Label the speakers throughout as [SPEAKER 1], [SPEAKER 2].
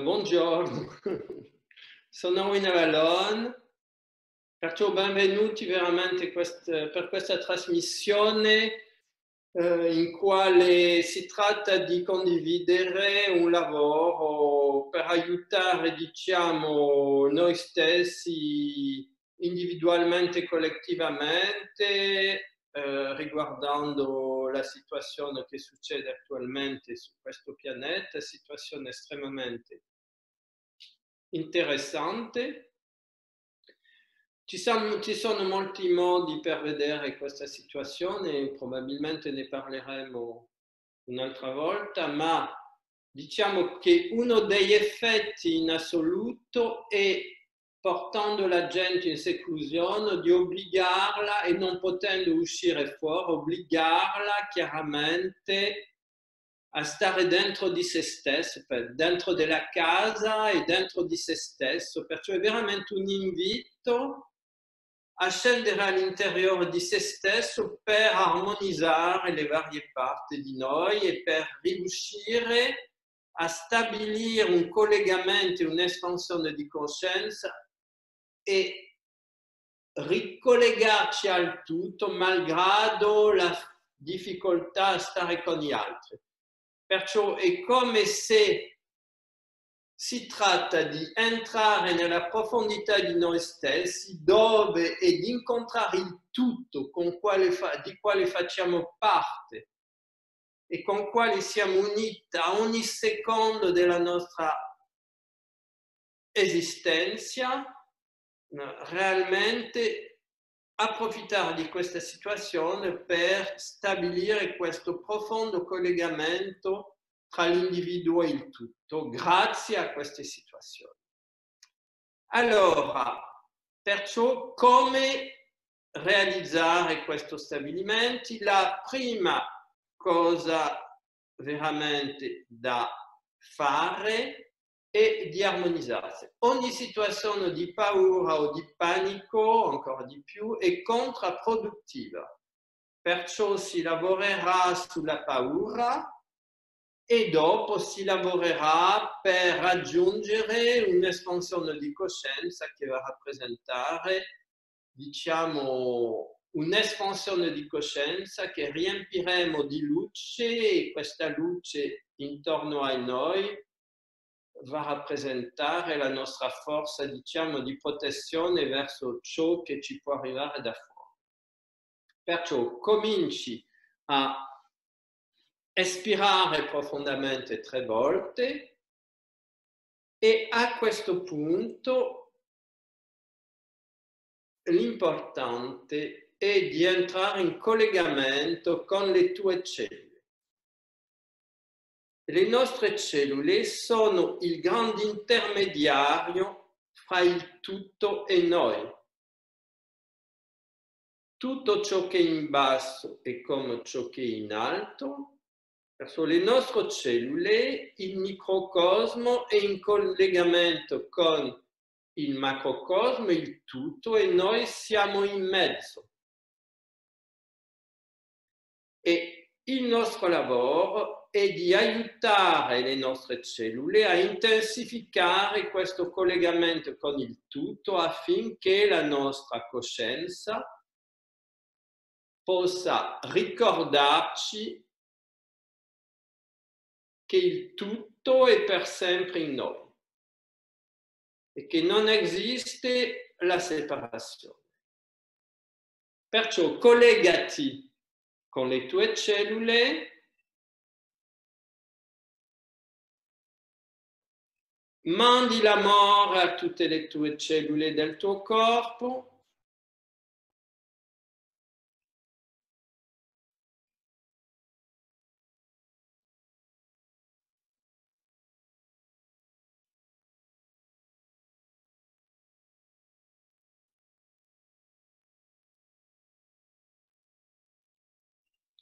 [SPEAKER 1] Buongiorno, sono Wina Vallon, perciò benvenuti veramente per questa trasmissione in quale si tratta di condividere un lavoro per aiutare, diciamo, noi stessi individualmente e collettivamente riguardando la situazione che succede attualmente su questo pianeta, situazione estremamente interessante. Ci sono molti modi per vedere questa situazione, probabilmente ne parleremo un'altra volta, ma diciamo che uno degli effetti in assoluto è, portando la gente in seclusione, di obbligarla e non potendo uscire fuori, obbligarla chiaramente a stare dentro di se stesso, dentro della casa e dentro di se stesso, perciò è veramente un invito a scendere all'interiore di se stesso per armonizzare le varie parti di noi e per riuscire a stabilire un collegamento, un'espansione di coscienza e ricollegarci al tutto malgrado la difficoltà a stare con gli altri. Perciò è come se si tratta di entrare nella profondità di noi stessi, dove e di incontrare il tutto di quale facciamo parte e con quale siamo uniti a ogni secondo della nostra esistenza, realmente approfittare di questa situazione per stabilire questo profondo collegamento tra l'individuo e il tutto, grazie a queste situazioni. Allora, perciò, come realizzare questo stabilimento? La prima cosa veramente da fare è di armonizzarsi. Ogni situazione di paura o di panico, ancora di più, è contraproduttiva. Perciò si lavorerà sulla paura e dopo si lavorerà per raggiungere un'espansione di coscienza che va a rappresentare, diciamo, un'espansione di coscienza che riempiremo di luce e questa luce intorno a noi va a rappresentare la nostra forza, diciamo, di protezione verso ciò che ci può arrivare da fuori. Perciò cominci a espirare profondamente 3 volte e a questo punto l'importante è di entrare in collegamento con le tue cellule. Le nostre cellule sono il grande intermediario fra il tutto e noi. Tutto ciò che è in basso è come ciò che è in alto. Verso le nostre cellule, il microcosmo è in collegamento con il macrocosmo, il tutto, e noi siamo in mezzo. E il nostro lavoro è di aiutare le nostre cellule a intensificare questo collegamento con il tutto affinché la nostra coscienza possa ricordarci che il tutto è per sempre in noi e che non esiste la separazione. Perciò collegati con le tue cellule, mandi l'amore a tutte le tue cellule del tuo corpo,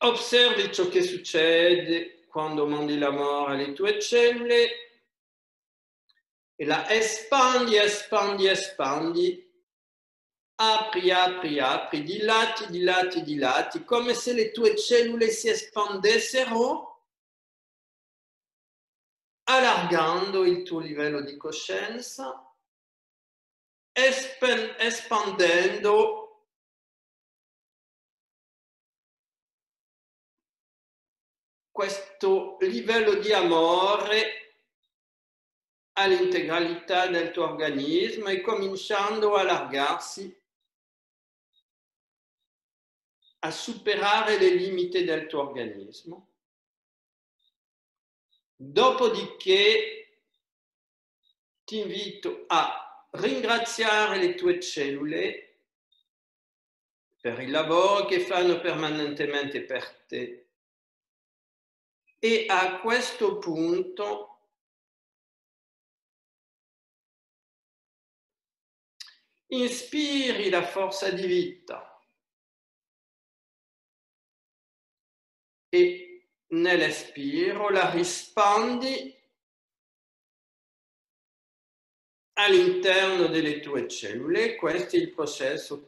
[SPEAKER 1] osservi ciò che succede quando mandi l'amore alle tue cellule e la espandi, espandi, espandi, apri, apri, apri, dilati, dilati, dilati, come se le tue cellule si espandessero allargando il tuo livello di coscienza, espandendo questo livello di amore all'integralità del tuo organismo e cominciando a allargarsi, a superare le limiti del tuo organismo. Dopodiché ti invito a ringraziare le tue cellule per il lavoro che fanno permanentemente per te e a questo punto inspiri la forza di vita e nell'espiro la rispandi all'interno delle tue cellule. Questo è il processo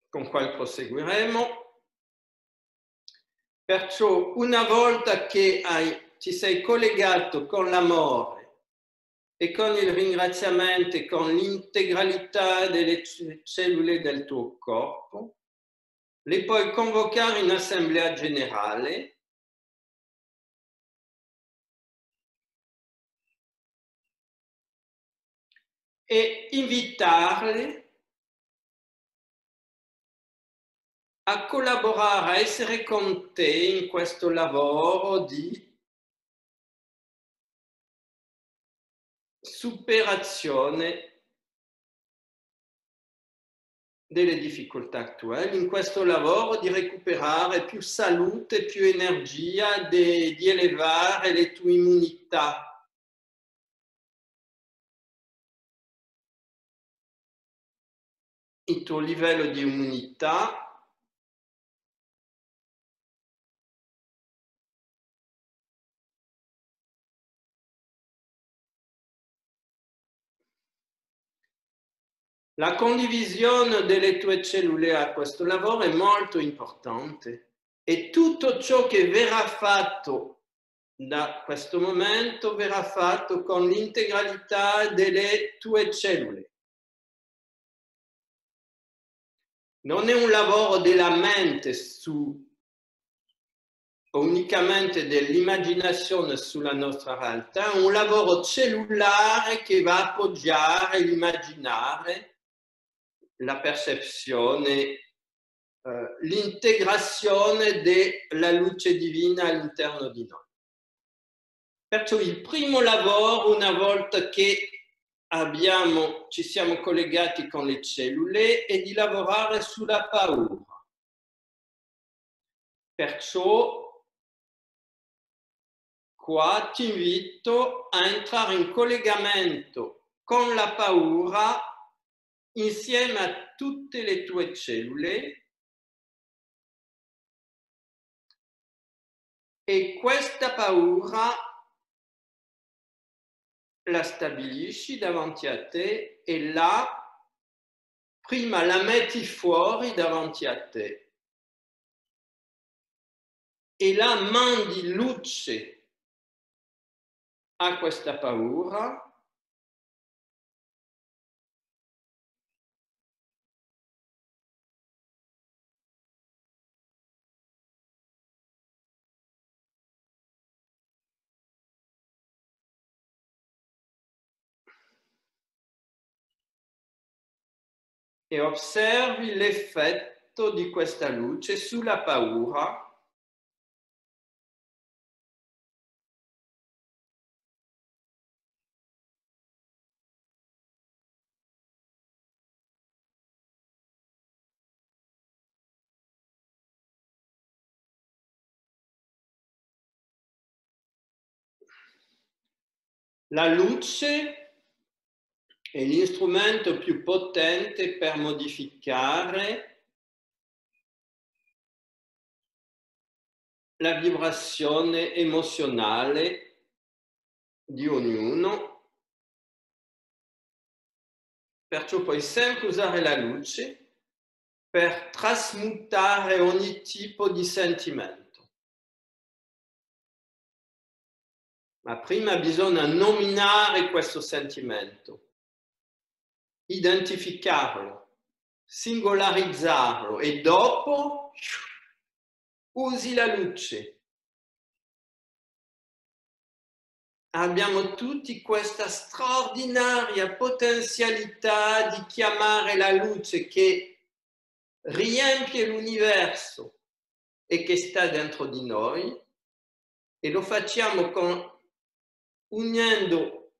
[SPEAKER 1] con il quale proseguiremo. Perciò una volta che ti sei collegato con l'amore e con il ringraziamento e con l'integralità delle cellule del tuo corpo, le puoi convocare in assemblea generale e invitarle a collaborare, a essere con te in questo lavoro di superazione delle difficoltà attuali, in questo lavoro di recuperare più salute, più energia, di elevare le tue immunità. Il tuo livello di immunità la condivisione delle tue cellule a questo lavoro è molto importante e tutto ciò che verrà fatto da questo momento verrà fatto con l'integralità delle tue cellule. Non è un lavoro della mente o unicamente dell'immaginazione sulla nostra realtà, è un lavoro cellulare che va a appoggiare l'immaginare, la percezione, l'integrazione della luce divina all'interno di noi. Perciò il primo lavoro, una volta che ci siamo collegati con le cellule, è di lavorare sulla paura. Perciò qua ti invito a entrare in collegamento con la paura insieme a tutte le tue cellule e questa paura la stabilisci davanti a te e prima la metti fuori davanti a te e la mandi luce a questa paura e osservi l'effetto di questa luce sulla paura la luce è l'istrumento più potente per modificare la vibrazione emozionale di ognuno. Perciò puoi sempre usare la luce per trasmutare ogni tipo di sentimento. Ma prima bisogna nominare questo sentimento, identificarlo, singolarizzarlo e dopo usi la luce. Abbiamo tutti questa straordinaria potenzialità di chiamare la luce che riempie l'universo e che sta dentro di noi, e lo facciamo unendo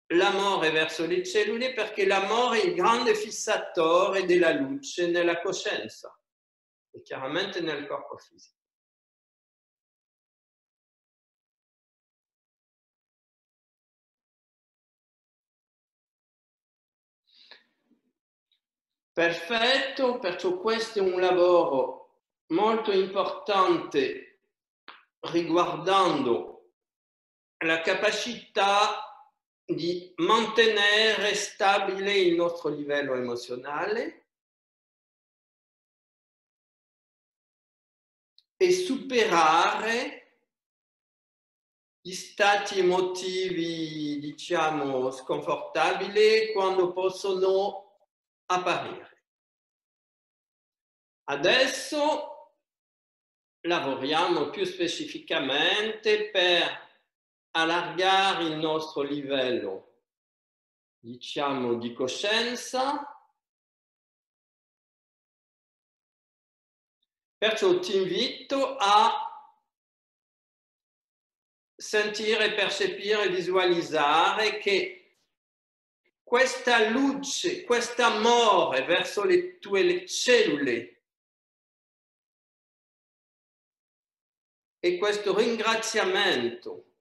[SPEAKER 1] l'amore verso le cellule, perché l'amore è il grande fissatore della luce nella coscienza e chiaramente nel corpo fisico. Perfetto, perciò questo è un lavoro molto importante riguardando la capacità di mantenere stabile il nostro livello emozionale e superare gli stati emotivi, diciamo, sconfortabili quando possono apparire. Adesso lavoriamo più specificamente per allargare il nostro livello, diciamo, di coscienza. Perciò ti invito a sentire, percepire, visualizzare che questa luce, questo amore verso le tue cellule e questo ringraziamento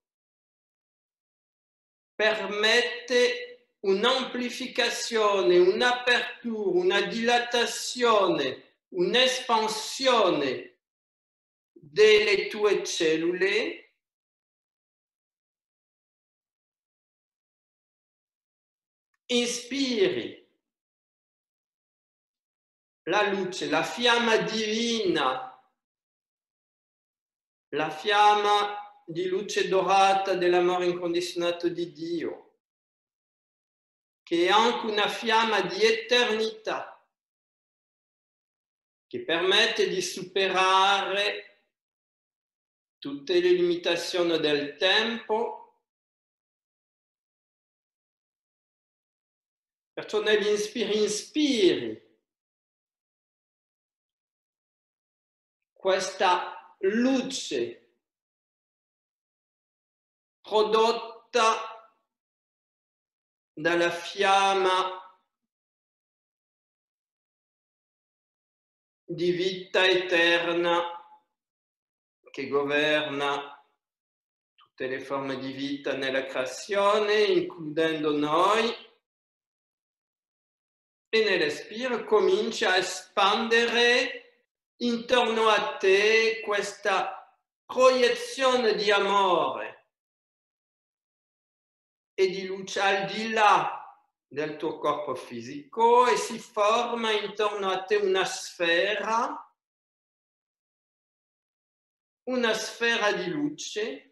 [SPEAKER 1] permette un'amplificazione, un'apertura, una dilatazione, un'espansione delle tue cellule inspiri la luce, la fiamma divina, la fiamma di luce dorata dell'amore incondizionato di Dio, che è anche una fiamma di eternità, che permette di superare tutte le limitazioni del tempo. Perciò negli inspiri questa luce prodotta dalla fiamma di vita eterna che governa tutte le forme di vita nella creazione, includendo noi, e nell'espiro comincia a espandere intorno a te questa proiezione di amore e di luce al di là del tuo corpo fisico, e si forma intorno a te una sfera di luce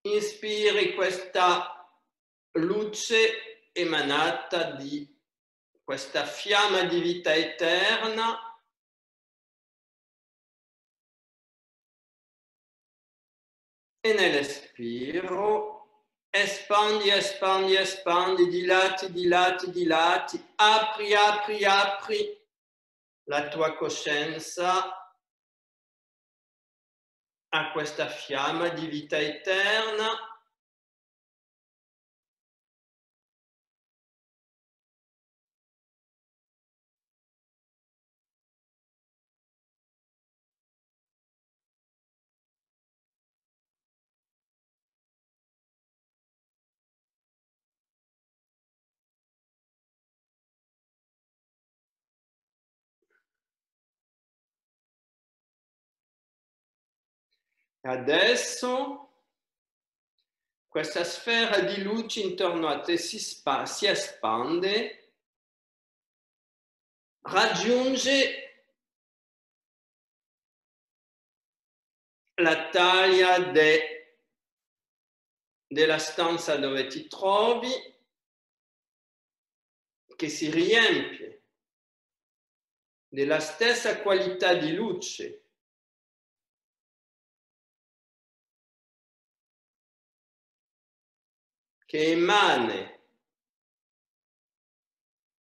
[SPEAKER 1] inspiri questa luce emanata di questa fiamma di vita eterna e nell'espiro espandi, espandi, espandi, dilati, dilati, dilati, apri, apri, apri la tua coscienza a questa fiamma di vita eterna. Adesso questa sfera di luce intorno a te si espande, raggiunge la taglia della stanza dove ti trovi, che si riempie della stessa qualità di luce che emana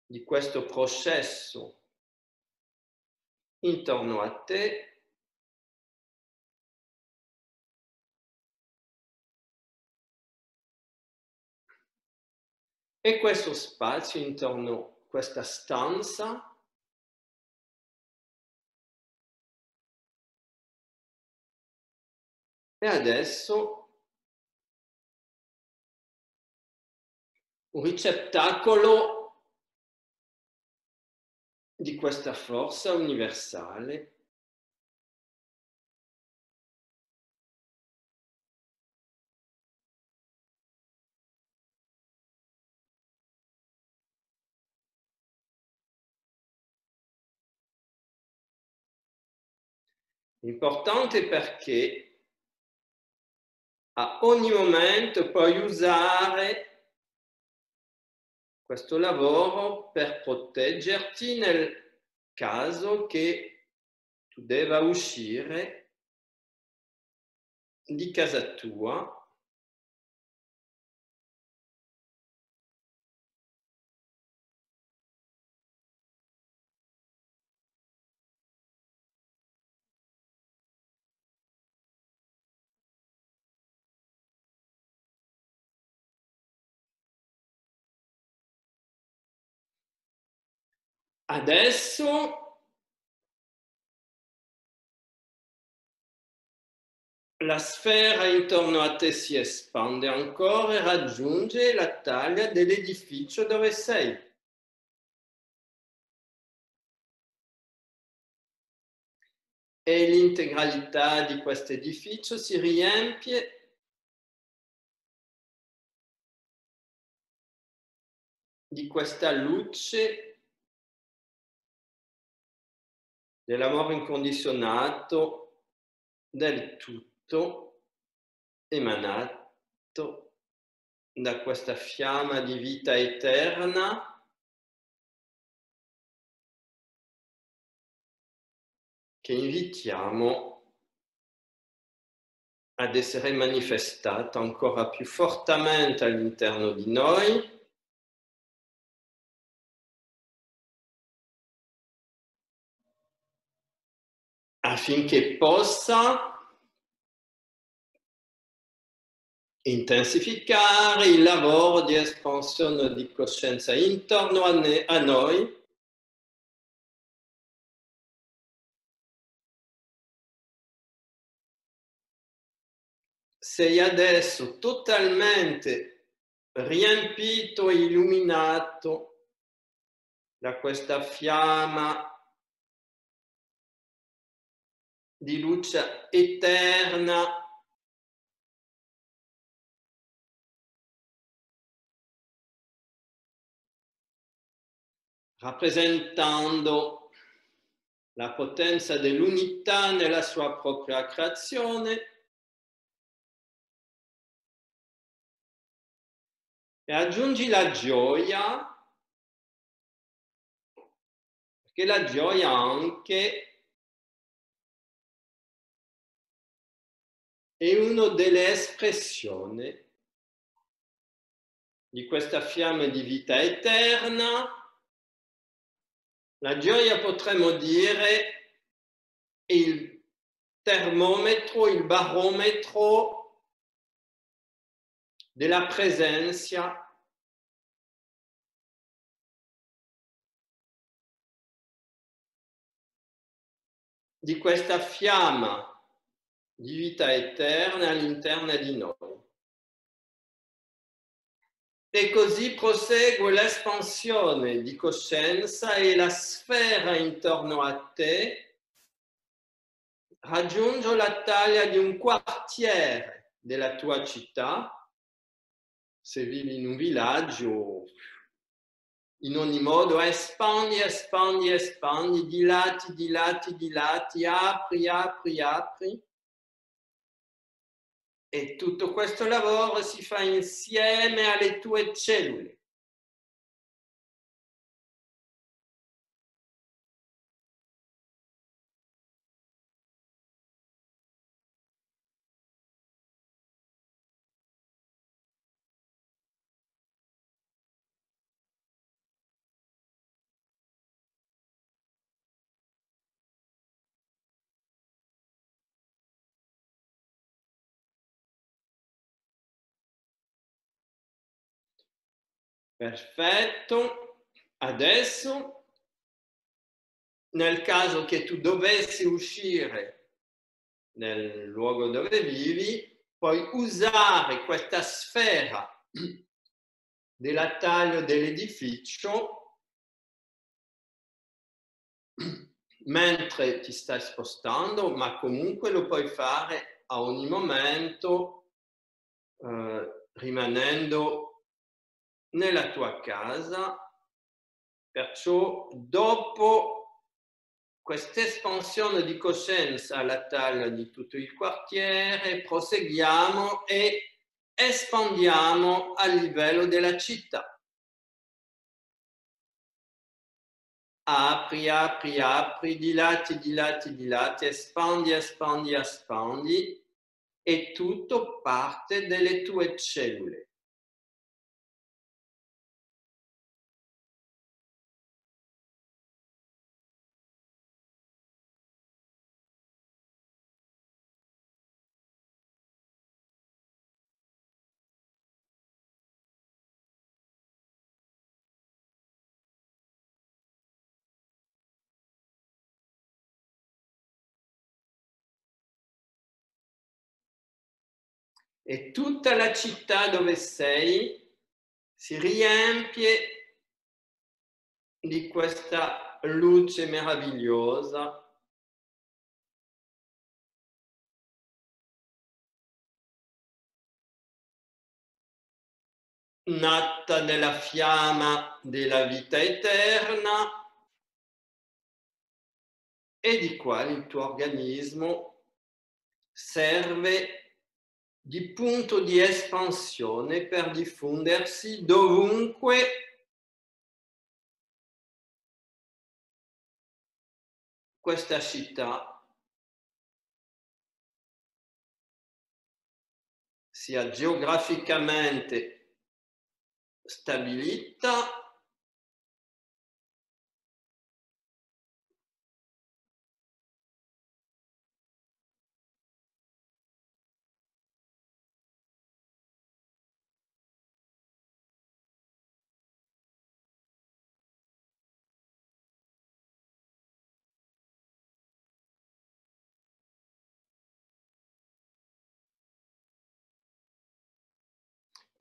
[SPEAKER 1] di questo processo intorno a te, e questo spazio intorno a questa stanza è adesso un ricettacolo di questa forza universale importante, perché a ogni momento puoi usare questo lavoro per proteggerti nel caso che tu debba uscire di casa tua adesso. La sfera intorno a te si espande ancora e raggiunge la taglia dell'edificio dove sei. E l'integralità di questo edificio si riempie di questa luce dell'amore incondizionato del tutto, emanato da questa fiamma di vita eterna che invitiamo ad essere manifestata ancora più fortemente all'interno di noi, affinché possa intensificare il lavoro di espansione di coscienza intorno a noi, sei adesso totalmente riempito e illuminato da questa fiamma di luce eterna rappresentando la potenza dell'unità nella sua propria creazione, e aggiungi la gioia, perché la gioia anche è una delle espressioni di questa fiamma di vita eterna. La gioia, potremmo dire, è il termometro, il barometro della presenza di questa fiamma di vita eterna all'interno di noi. E così prosegue l'espansione di coscienza e la sfera intorno a te raggiunge la taglia di un quartiere della tua città, se vivi in un villaggio, in ogni modo espandi, espandi, espandi, dilati, dilati, dilati, apri, apri, apri. E tutto questo lavoro si fa insieme alle tue cellule. Perfetto. Adesso, nel caso che tu dovessi uscire nel luogo dove vivi, puoi usare questa sfera della taglio dell'edificio mentre ti stai spostando, ma comunque lo puoi fare a ogni momento rimanendo nella tua casa. Perciò dopo questa espansione di coscienza alla taglia di tutto il quartiere, proseguiamo e espandiamo a livello della città. Apri, apri, apri, dilati, dilati, dilati, espandi, espandi, espandi e tutto parte dalle tue cellule. E tutta la città dove sei si riempie di questa luce meravigliosa nata nella fiamma della vita eterna e di quale il tuo organismo serve di punto di espansione per diffondersi dovunque questa città sia geograficamente stabilita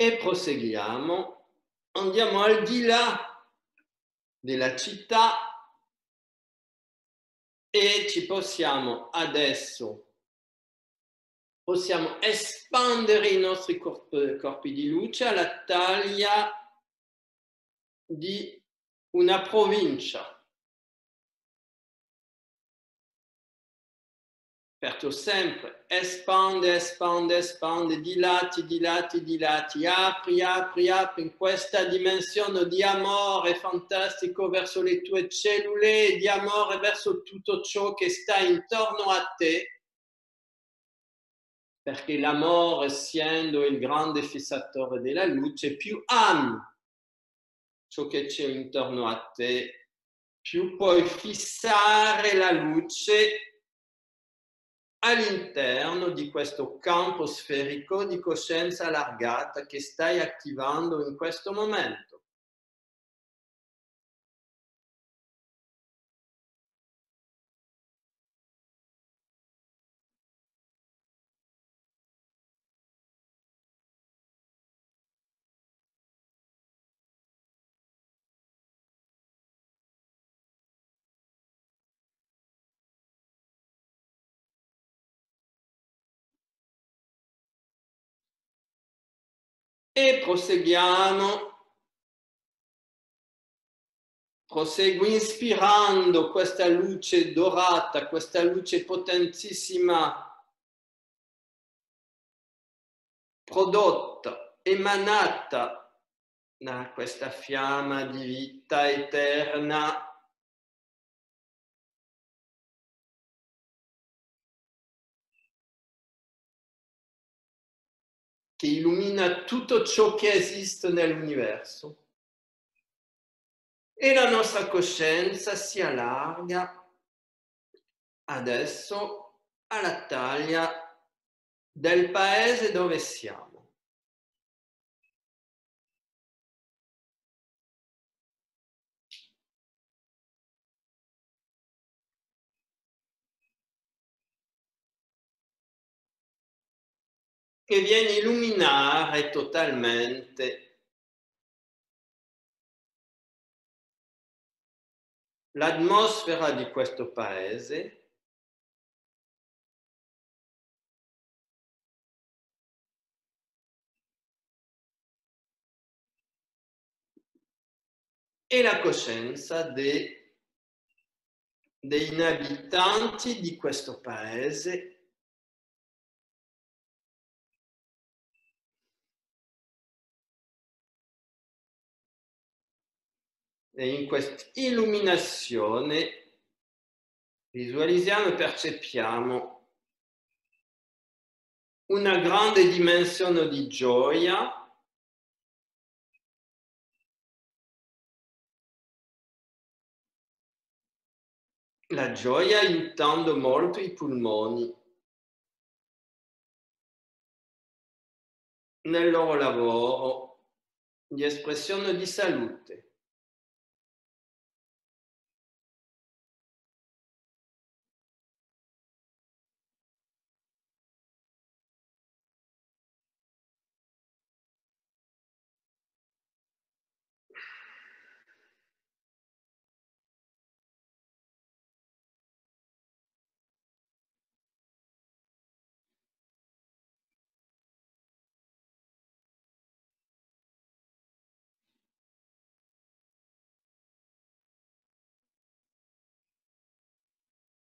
[SPEAKER 1] e proseguiamo, andiamo al di là della città e ci possiamo adesso espandere i nostri corpi di luce alla taglia di una provincia. Perciò sempre espande, espande, espande, dilati, dilati, dilati, apri, apri, apri in questa dimensione di amore fantastico verso le tue cellule e di amore verso tutto ciò che sta intorno a te, perché l'amore, essendo il grande fissatore della luce, più ami ciò che c'è intorno a te, più puoi fissare la luce all'interno di questo campo sferico di coscienza allargata che stai attivando in questo momento. E proseguiamo. Proseguo inspirando questa luce dorata, questa luce potentissima prodotta, emanata da questa fiamma di vita eterna che illumina tutto ciò che esiste nell'universo. E la nostra coscienza si allarga adesso alla taglia del paese dove siamo. Che viene a illuminare totalmente l'atmosfera di questo paese e la coscienza dei abitanti di questo paese e in questa illuminazione visualizziamo e percepiamo una grande dimensione di gioia la gioia aiutando molto i polmoni nel loro lavoro di espressione di salute.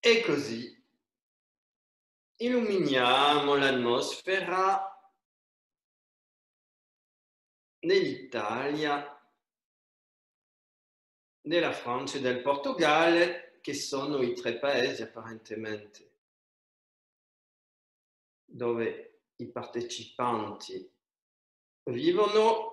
[SPEAKER 1] E così illuminiamo l'atmosfera dell'Italia, della Francia e del Portogallo, che sono i tre paesi apparentemente dove i partecipanti vivono.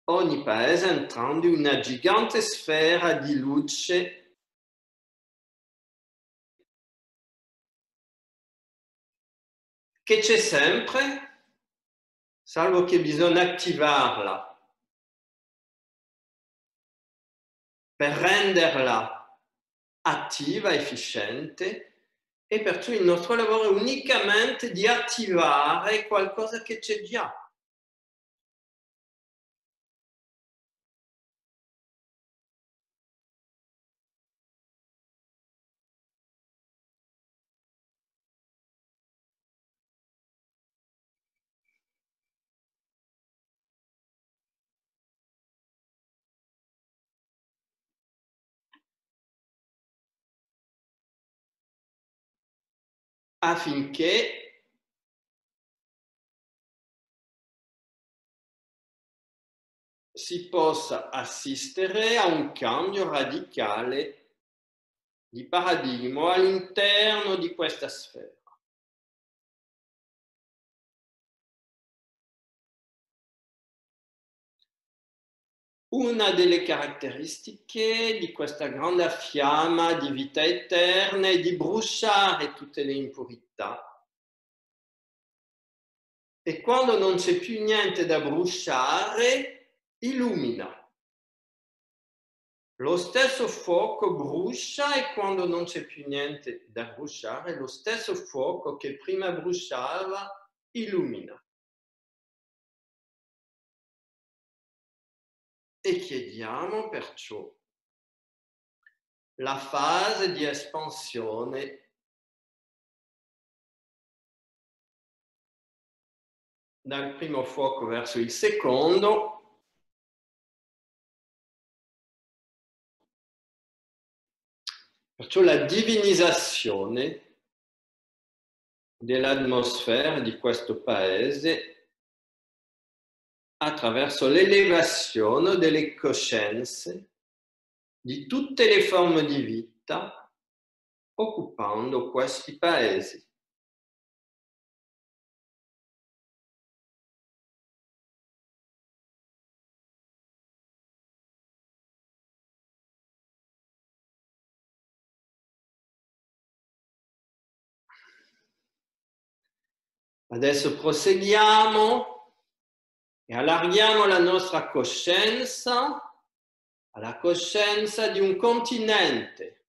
[SPEAKER 1] Ogni paese entrando in una gigante sfera di luce che c'è sempre, salvo che bisogna attivarla per renderla attiva, efficiente, e perciò il nostro lavoro è unicamente di attivare qualcosa che c'è già. Affinché si possa assistere a un cambio radicale di paradigma all'interno di questa sfera. Una delle caratteristiche di questa grande fiamma di vita eterna è di bruciare tutte le impurità. E quando non c'è più niente da bruciare, illumina. Lo stesso fuoco brucia e quando non c'è più niente da bruciare, lo stesso fuoco che prima bruciava illumina. e chiediamo perciò la fase di espansione dal primo fuoco verso il secondo, perciò la divinizzazione dell'atmosfera di questo paese attraverso l'elevazione delle coscienze di tutte le forme di vita occupando questi paesi. Adesso proseguiamo e allarghiamo la nostra coscienza alla coscienza di un continente,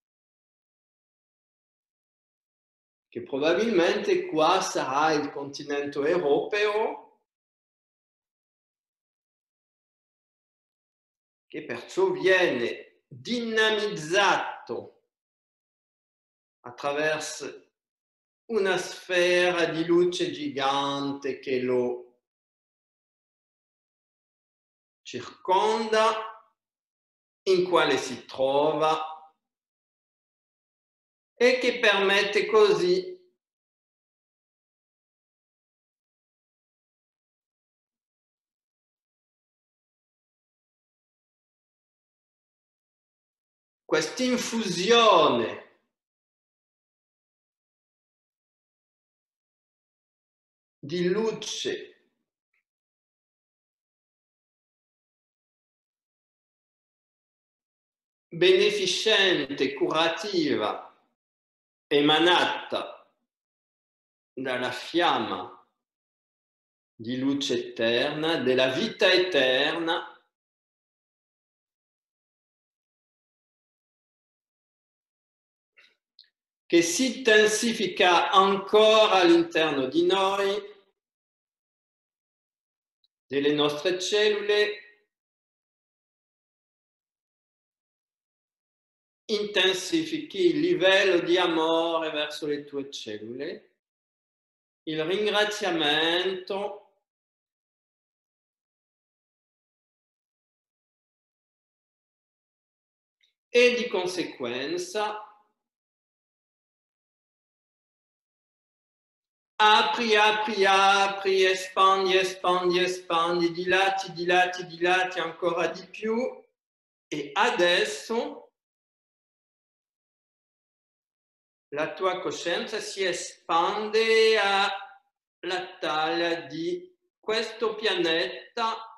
[SPEAKER 1] che probabilmente qua sarà il continente europeo, che perciò viene dinamizzato attraverso una sfera di luce gigante che lo circonda, in quale si trova e che permette così quest'infusione di luce beneficente, curativa, emanata dalla fiamma di luce eterna, della vita eterna, che si intensifica ancora all'interno di noi, delle nostre cellule, intensifichi il livello di amore verso le tue cellule, il ringraziamento e di conseguenza apri, apri, apri, espandi, espandi, espandi, dilati, dilati, dilati ancora di più e adesso la tua coscienza si espande alla taglia di questo pianeta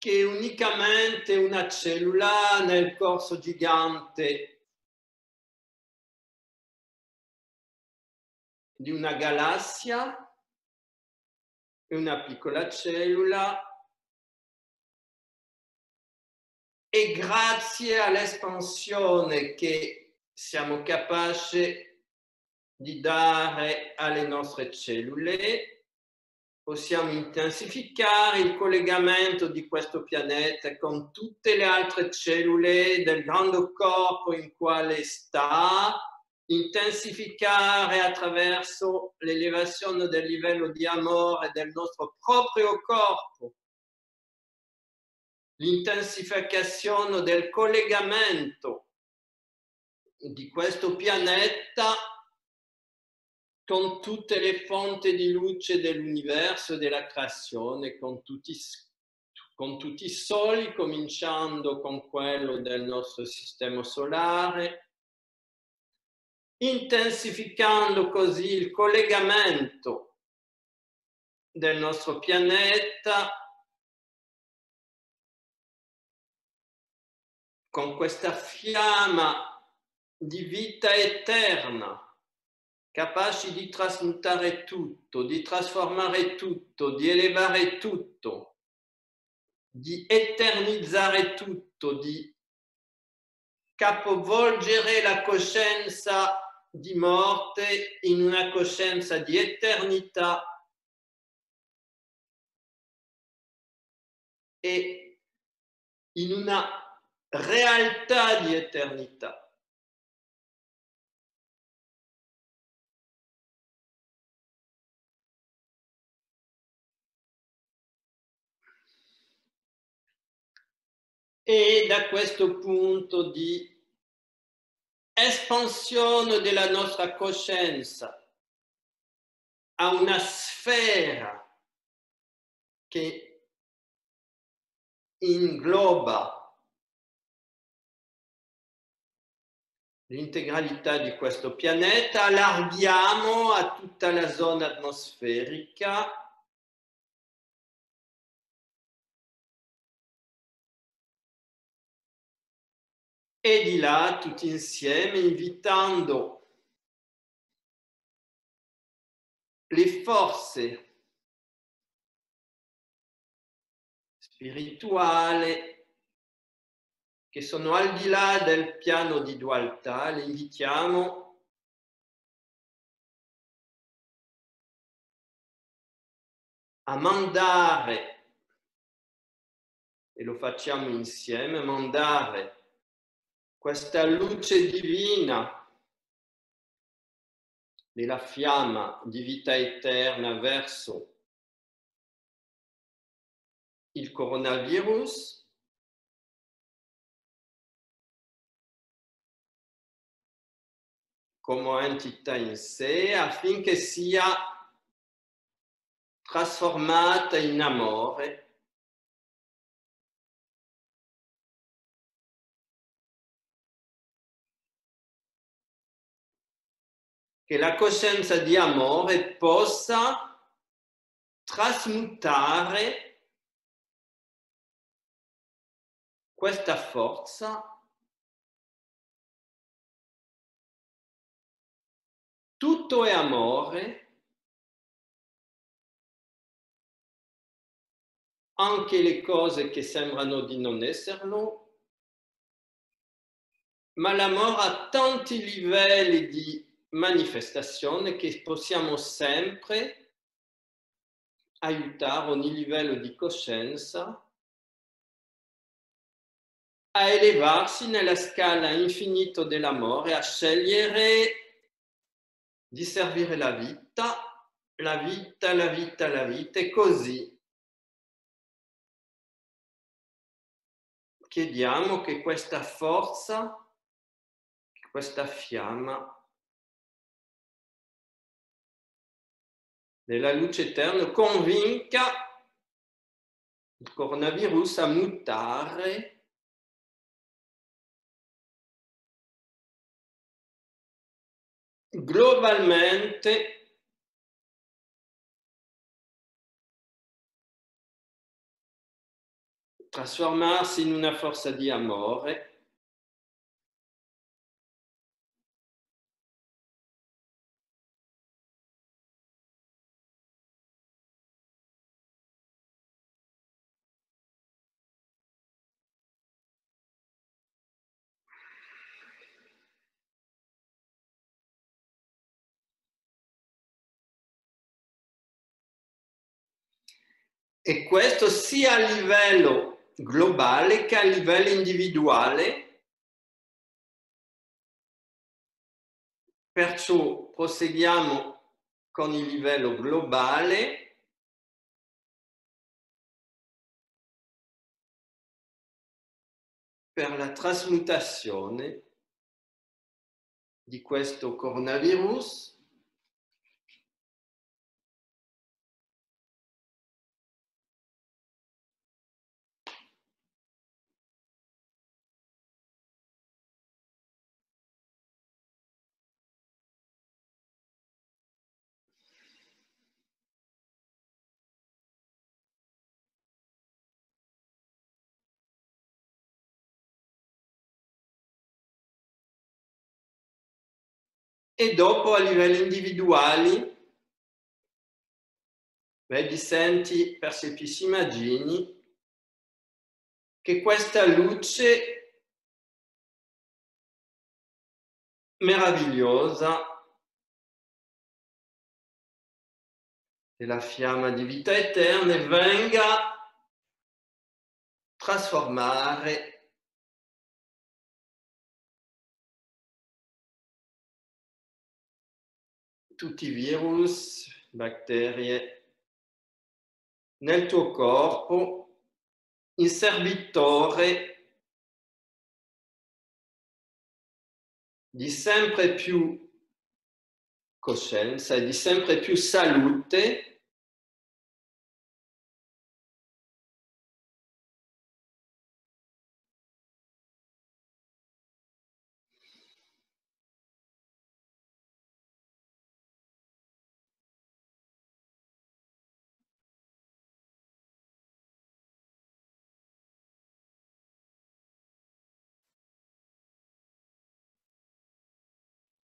[SPEAKER 1] che è unicamente una cellula nel corso gigante di una galassia, è una piccola cellula e grazie all'espansione che siamo capaci di dare alle nostre cellule, possiamo intensificare il collegamento di questo pianeta con tutte le altre cellule del grande corpo in quale sta, intensificare attraverso l'elevazione del livello di amore del nostro proprio corpo, l'intensificazione del collegamento di questo pianeta con tutte le fonti di luce dell'universo e della creazione, con tutti i soli, cominciando con quello del nostro sistema solare, intensificando così il collegamento del nostro pianeta con questa fiamma di vita eterna, capaci di trasmutare tutto, di trasformare tutto, di elevare tutto, di eternizzare tutto, di capovolgere la coscienza di morte in una coscienza di eternità e in una realtà di eternità. E da questo punto di espansione della nostra coscienza a una sfera che ingloba l'integralità di questo pianeta, allarghiamo a tutta la zona atmosferica e di là tutti insieme invitando le forze spirituali che sono al di là del piano di dualità, le invitiamo a mandare, e lo facciamo insieme, mandare questa luce divina della fiamma di vita eterna verso il coronavirus come entità in sé affinché sia trasformata in amore che la coscienza di amore possa trasmutare questa forza. Tutto è amore, anche le cose che sembrano di non esserlo, ma l'amore ha tanti livelli di manifestazione che possiamo sempre aiutare ogni livello di coscienza a elevarsi nella scala infinita dell'amore, a scegliere di servire la vita, la vita, la vita, la vita, e così chiediamo che questa forza, questa fiamma della luce eterna convinca il coronavirus a mutare globalmente trasformarsi in una forza di amore e questo sia a livello globale che a livello individuale. Perciò proseguiamo con il livello globale per la trasmutazione di questo coronavirus e dopo a livelli individuali, vedi, senti, percepisci, immagini che questa luce meravigliosa della fiamma di vita eterna venga a trasformare tutti i virus, batterie nel tuo corpo in servitore di sempre più coscienza e di sempre più salute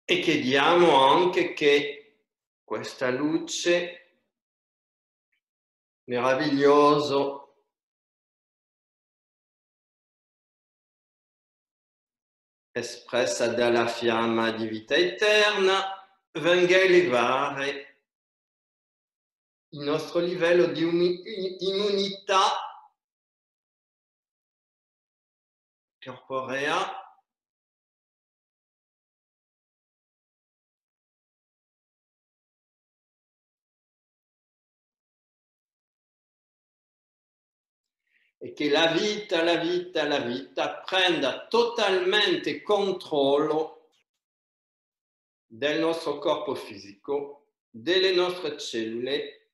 [SPEAKER 1] e chiediamo anche che questa luce meravigliosa espressa dalla fiamma di vita eterna venga a elevare il nostro livello di immunità corporea e che la vita prenda totalmente controllo del nostro corpo fisico, delle nostre cellule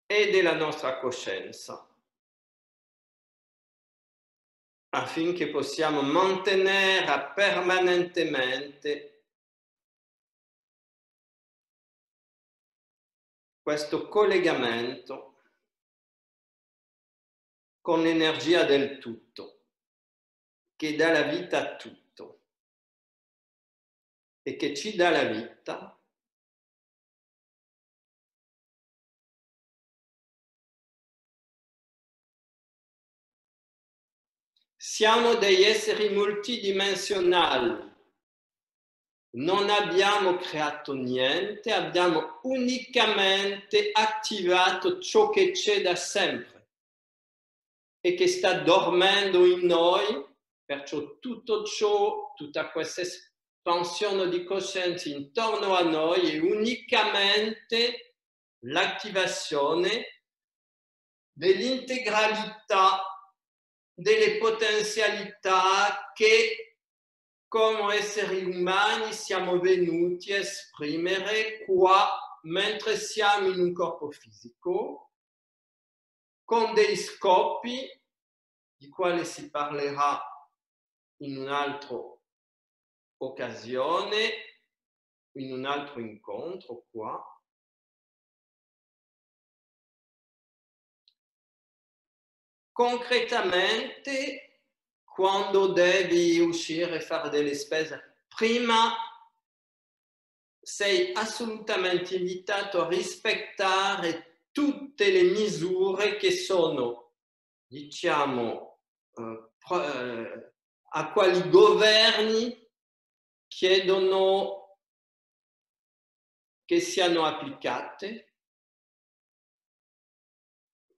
[SPEAKER 1] e della nostra coscienza, affinché possiamo mantenere permanentemente questo collegamento con l'energia del tutto, che dà la vita a tutto e che ci dà la vita siamo degli esseri multidimensionali. Non abbiamo creato niente, abbiamo unicamente attivato ciò che c'è da sempre e che sta dormendo in noi, perciò tutto ciò, tutta questa espansione di coscienza intorno a noi è unicamente l'attivazione dell'integralità delle potenzialità che come esseri umani siamo venuti a esprimere qua mentre siamo in un corpo fisico con dei scopi di quali si parlerà in un'altra occasione, in un altro incontro qua. Concretamente, quando devi uscire e fare delle spese, prima sei assolutamente invitato a rispettare tutte le misure che sono, diciamo, a quali governi chiedono che siano applicate.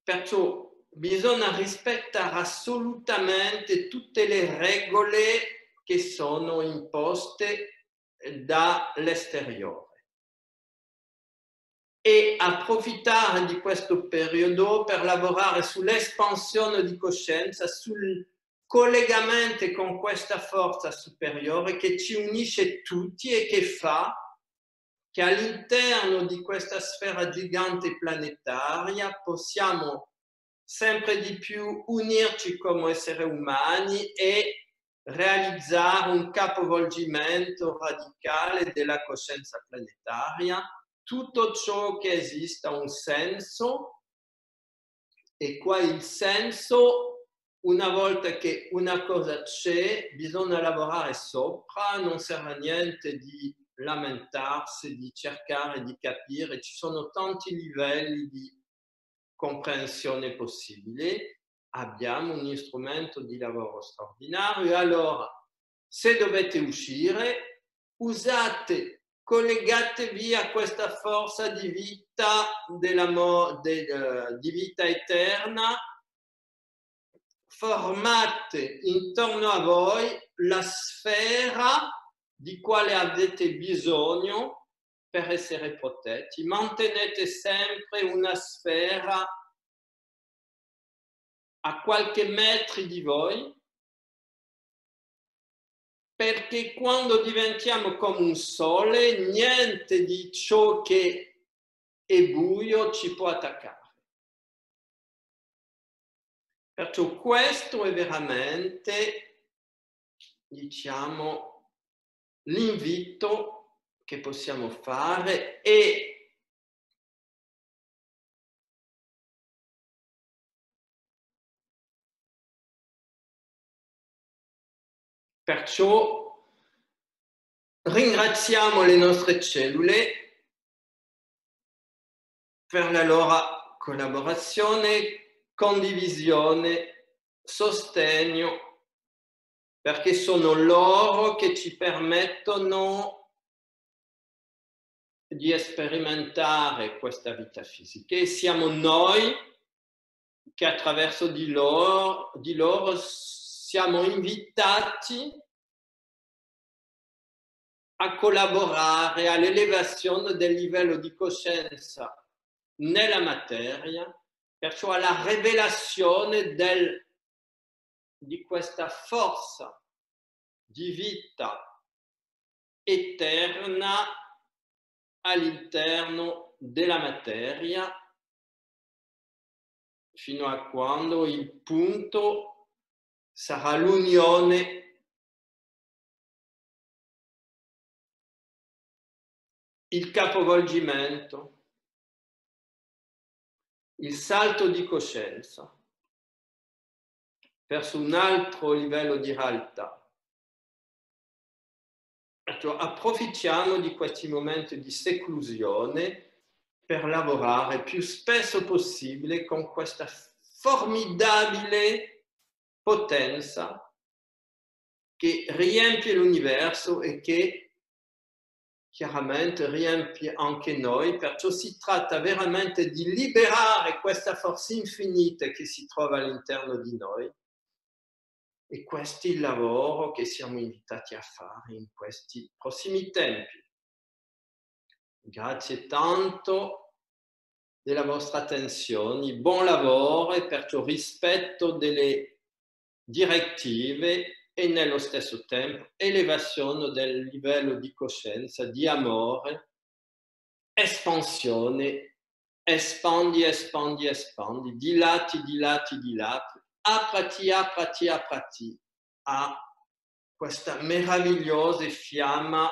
[SPEAKER 1] Perciò bisogna rispettare assolutamente tutte le regole che sono imposte dall'esteriore e approfittare di questo periodo per lavorare sull'espansione di coscienza, sul collegamento con questa forza superiore che ci unisce tutti e che fa che all'interno di questa sfera gigante planetaria possiamo sempre di più unirci come esseri umani e realizzare un capovolgimento radicale della coscienza planetaria. Tutto ciò che esiste ha un senso e qua il senso, una volta che una cosa c'è, bisogna lavorare sopra, non serve a niente di lamentarsi, di cercare di capire, ci sono tanti livelli di comprensione possibili abbiamo un strumento di lavoro straordinario. E allora, se dovete uscire, usate, collegatevi a questa forza di vita, di vita eterna, formate intorno a voi la sfera di quale avete bisogno per essere protetti. Mantenete sempre una sfera a qualche metro di voi, perché quando diventiamo come un sole, niente di ciò che è buio ci può attaccare. Perciò questo è veramente, diciamo, l'invito che possiamo fare, e perciò ringraziamo le nostre cellule per la loro collaborazione, condivisione, sostegno, perché sono loro che ci permettono di sperimentare questa vita fisica, e siamo noi che attraverso di loro siamo invitati a collaborare all'elevazione del livello di coscienza nella materia, perciò alla rivelazione di questa forza di vita eterna all'interno della materia, fino a quando il punto sarà l'unione il capovolgimento, il salto di coscienza verso un altro livello di realtà. Approfittiamo di questi momenti di seclusione per lavorare più spesso possibile con questa formidabile potenza che riempie l'universo e che chiaramente riempie anche noi. Perciò si tratta veramente di liberare questa forza infinita che si trova all'interno di noi, e questo è il lavoro che siamo invitati a fare in questi prossimi tempi. Grazie tanto della vostra attenzione, buon lavoro, e perciò rispetto delle direttive e nello stesso tempo elevazione del livello di coscienza, di amore, espansione, espandi, espandi, espandi, dilati, dilati, dilati, aprati, aprati, aprati a questa meravigliosa fiamma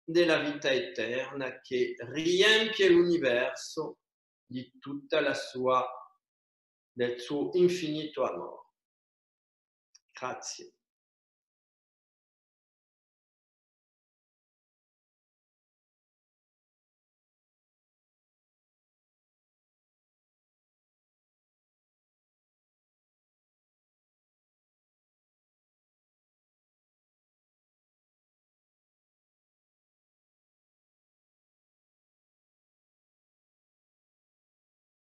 [SPEAKER 1] della vita eterna che riempie l'universo di tutta del suo infinito amore. Grazie.